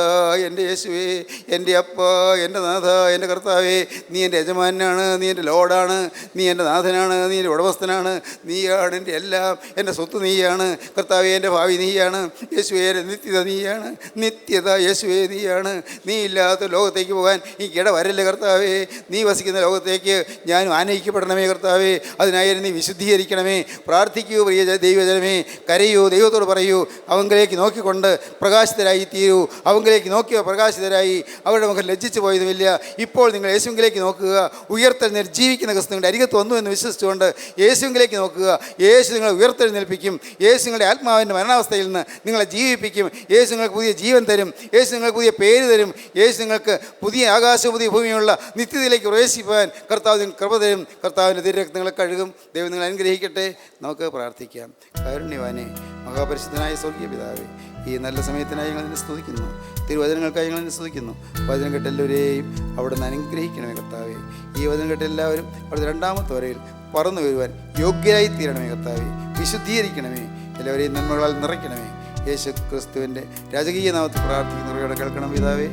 B: എൻ്റെ യേശുവേ, എൻ്റെ അപ്പ, എൻ്റെ നാഥ, എൻ്റെ കർത്താവേ, നീ എൻ്റെ യജമാനാണ്, നീ എൻ്റെ ലോഡാണ്, നീ എൻ്റെ നാഥനാണ്, നീ എൻ്റെ ഉടമസ്ഥനാണ്, നീയാണ് എൻ്റെ എല്ലാം, എൻ്റെ സ്വത്ത് നീയാണ്. കർത്താവേ, എൻ്റെ ഭാവി നീയാണ്. യേശുവേ, എൻ്റെ നിത്യത നീയാണ്. നിത്യത യേശുവേ നീയാണ്. നീ ഇല്ലാത്ത ലോകത്തേക്ക് പോകാൻ ഈ ഇട വരല്ലേ കർത്താവേ. നീ വസിക്കുന്ന ലോകത്തേക്ക് ഞാനും ആനയിക്കപ്പെടണമേ കർത്താവേ. അതിനായി നീ വിശുദ്ധീകരിക്കണമേ. പ്രാർത്ഥിക്കൂ പ്രിയ ദൈവജനമേ, കരയൂ, ദൈവത്തോട് പറയൂ. അവങ്കിലേക്ക് നോക്കിക്കൊണ്ട് പ്രകാശിതരായി തീരൂ. അവങ്കിലേക്ക് നോക്കിയ പ്രകാശിതരായി. അവരുടെ മുഖം ലജ്ജിച്ചു പോയതുമില്ല. ഇപ്പോൾ നിങ്ങൾ യേശുവിലേക്ക് നോക്കുക. ഉയർത്തെഴുന്നേറ്റ് ജീവിക്കുന്ന ക്രിസ്തുവിൻ്റെ അരികത്ത് വന്നു എന്ന് വിശ്വസിച്ചുകൊണ്ട് യേശുവിലേക്ക് നോക്കുക. യേശു നിങ്ങളെ ഉയർത്തെഴുന്നേൽപ്പിക്കും. യേശു നിങ്ങളുടെ ആത്മാവിൻ്റെ മരണാവസ്ഥയിൽ നിന്ന് നിങ്ങളെ ജീവിപ്പിക്കും. യേശു നിങ്ങൾക്ക് പുതിയ ജീവൻ തരും. യേശു നിങ്ങൾക്ക് പുതിയ പേര് തരും. യേശു നിങ്ങൾക്ക് പുതിയ ആകാശവും പുതിയ ഭൂമിയുള്ള നിത്യതയിലേക്ക് പ്രവേശിപ്പാൻ കർത്താവ് നിങ്ങൾക്ക് കൃപ തരും. കർത്താവിൻ്റെ തിരുരക്തങ്ങളെ കഴുകും. ദൈവം നിങ്ങളെ അനുഗ്രഹിക്കട്ടെ. നമുക്ക് പ്രാർത്ഥിക്കാം. കാരുണ്യവാനേ, മഹാപരിശുദ്ധനായ സ്വർഗീയ പിതാവേ, ഈ നല്ല സമയത്തിനായി ഞങ്ങൾ നിന്നെ സ്തുതിക്കുന്നു. തിരുവചനങ്ങൾക്കായി ഞങ്ങൾ നിന്നെ സ്തുതിക്കുന്നു. വചനം കേട്ട എല്ലാവരെയും അവിടെ നിന്ന് അനുഗ്രഹിക്കണമേ കർത്താവേ. ഈ വചനം കേട്ട എല്ലാവരും അവിടുത്തെ രണ്ടാമത്തെ വരയിൽ പറന്നു വരുവാൻ യോഗ്യരായി തീരണമേ കർത്താവേ. വിശുദ്ധീകരിക്കണമേ. എല്ലാവരെയും നന്മകളാൽ നിറയ്ക്കണമേ. യേശു ക്രിസ്തുവിൻ്റെ രാജകീയ നാമത്തിൽ പ്രാർത്ഥിക്കുന്നവരോട് കേൾക്കണം പിതാവേ.